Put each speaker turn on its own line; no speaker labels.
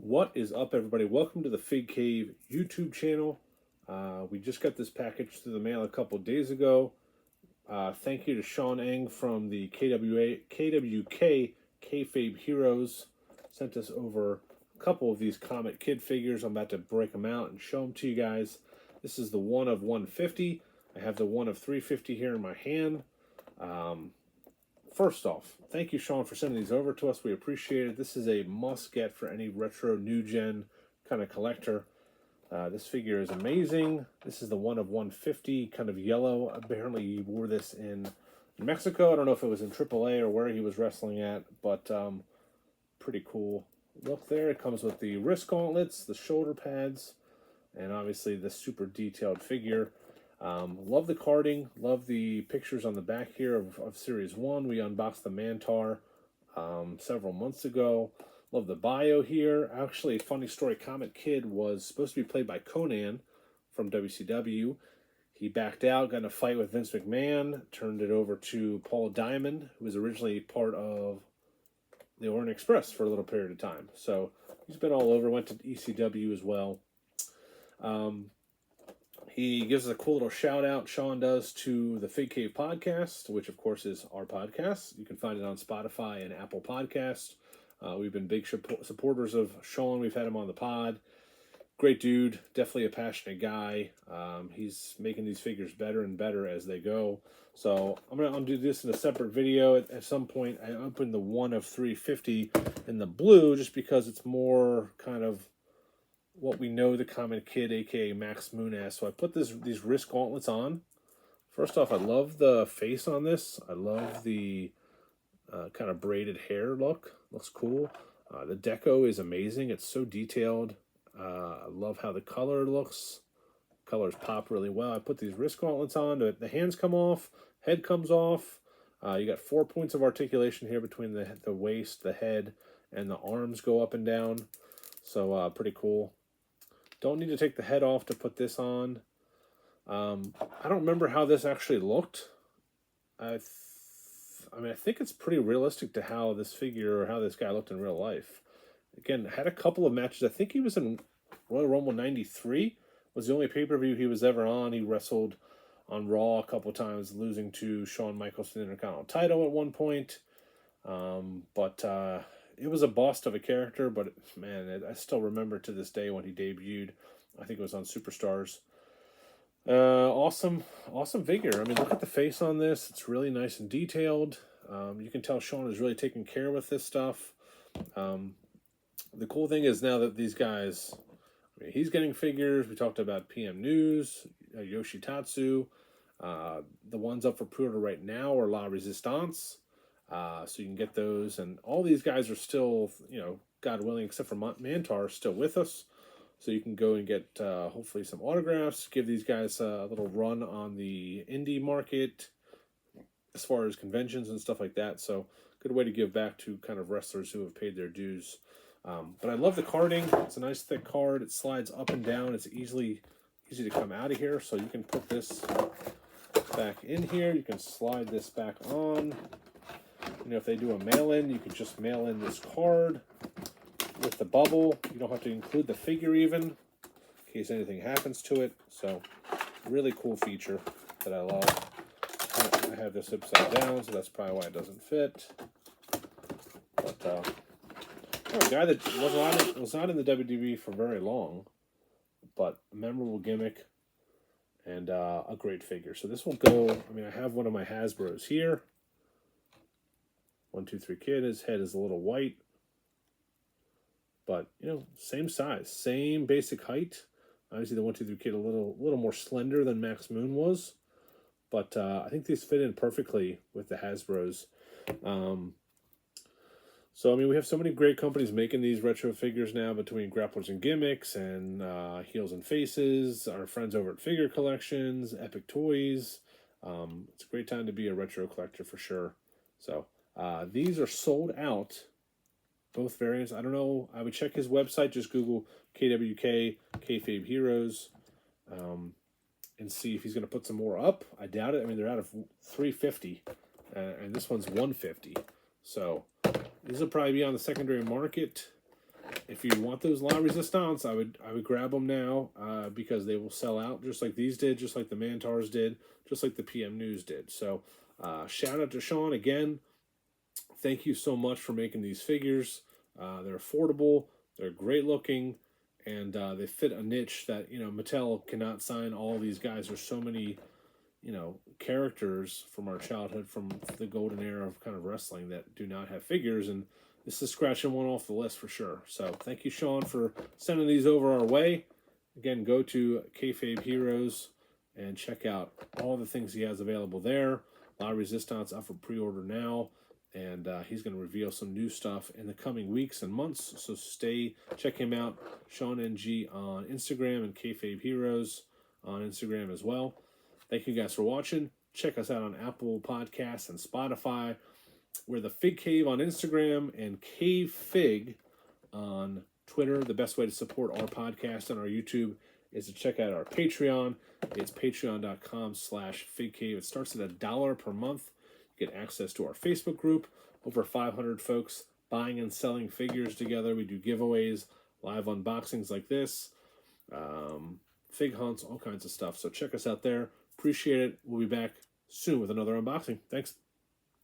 What is up, everybody? Welcome to the Fig Cave YouTube channel. We just got this package through the mail a couple days ago. Thank you to Sean Eng from the KWK Kayfabe Heroes. Sent us over a couple of these Komet Kid figures. I'm about to break them out and show them to you guys. This is the one of 150. I have the one of 350 here in my hand. First off, thank you, Sean, for sending these over to us. We appreciate it. This is a must-get for any retro, new-gen kind of collector. This figure is amazing. This is the one of 150, kind of yellow. Apparently, he wore this in Mexico. I don't know if it was in AAA or where he was wrestling at, but pretty cool look there. It comes with the wrist gauntlets, the shoulder pads, and obviously the super detailed figure. Love the carding, love the pictures on the back here of Series 1. We unboxed the Mantar several months ago. Love the bio here. Actually, funny story, Komet Kid was supposed to be played by Conan from WCW. He backed out, got in a fight with Vince McMahon, turned it over to Paul Diamond, who was originally part of the Orient Express for a little period of time. So he's been all over, went to ECW as well. He gives us a cool little shout out, Sean does, to the Fig Cave podcast, which of course is our podcast. You can find it on Spotify and Apple Podcasts. We've been big supporters of Sean. We've had him on the pod. Great dude, definitely a passionate guy. He's making these figures better and better as they go. So I'm going to undo this in a separate video. At some point, I opened the one of 350 in the blue just because it's more kind of what we know the Komet Kid, aka Max Moon, as. So I put these wrist gauntlets on. First off, I love the face on this. I love the kind of braided hair look. Looks cool. The deco is amazing. It's so detailed. I love how the color looks. Colors pop really well. I put these wrist gauntlets on. The hands come off. Head comes off. You got 4 points of articulation here between the waist, the head, and the arms go up and down. So pretty cool. Don't need to take the head off to put this on. I don't remember how this actually looked. I think it's pretty realistic to how this figure or how this guy looked in real life. Again, had a couple of matches. I think he was in Royal Rumble 93. Was the only pay-per-view he was ever on. He wrestled on Raw a couple times, losing to Shawn Michaels for the Intercontinental title at one point. It was a bust of a character, but man, I still remember to this day when he debuted. I think it was on Superstars. Awesome figure. I mean, look at the face on this. It's really nice and detailed. You can tell Sean is really taking care with this stuff. The cool thing is now that these guys, he's getting figures. We talked about PM News, Yoshitatsu. The ones up for pre-order right now are La Resistance. So you can get those, and all these guys are still, God willing, except for Mantar, still with us. So you can go and get, hopefully, some autographs, give these guys a little run on the indie market as far as conventions and stuff like that. So good way to give back to kind of wrestlers who have paid their dues. But I love the carding. It's a nice thick card. It slides up and down. It's easy to come out of here. So you can put this back in here. You can slide this back on. If they do a mail-in, you can just mail in this card with the bubble. You don't have to include the figure even, in case anything happens to it. So, really cool feature that I love. I have this upside down, so that's probably why it doesn't fit. But, a guy that was not in the WWE for very long, but a memorable gimmick and a great figure. So this will go, I have one of my Hasbros here. 1, 2, 3 Kid. His head is a little white, but same size, same basic height. Obviously, the 1, 2, 3 Kid a little more slender than Max Moon was, but I think these fit in perfectly with the Hasbros. So we have so many great companies making these retro figures now, between Grapplers and Gimmicks and Heels and Faces, our friends over at Figure Collections, Epic Toys. It's a great time to be a retro collector for sure. So. These are sold out, both variants. I don't know. I would check his website. Just Google KWK, Kayfabe Heroes, and see if he's going to put some more up. I doubt it. They're out of 350, and this one's 150. So these will probably be on the secondary market. if you want those La Resistance, I would grab them now because they will sell out just like these did, just like the Mantars did, just like the PM News did. So shout out to Sean again. Thank you so much for making these figures. They're affordable, they're great looking, and they fit a niche that, you know, Mattel cannot sign all these guys. There's so many, you know, characters from our childhood, from the golden era of kind of wrestling, that do not have figures, and this is scratching one off the list for sure. So thank you, Sean, for sending these over our way. Again, go to Kayfabe Heroes and check out all the things he has available there. La Resistance up for pre-order now, and he's going to reveal some new stuff in the coming weeks and months. So check him out, Sean NG on Instagram, and Kayfabe Heroes on Instagram as well. Thank you guys for watching. Check us out on Apple Podcasts and Spotify. We're the Fig Cave on Instagram and Cave Fig on Twitter. The best way to support our podcast and our YouTube is to check out our Patreon. It's patreon.com/figcave. It starts at $1 per month. You get access to our Facebook group. Over 500 folks buying and selling figures together. We do giveaways, live unboxings like this, fig hunts, all kinds of stuff. So check us out there. Appreciate it. We'll be back soon with another unboxing. Thanks.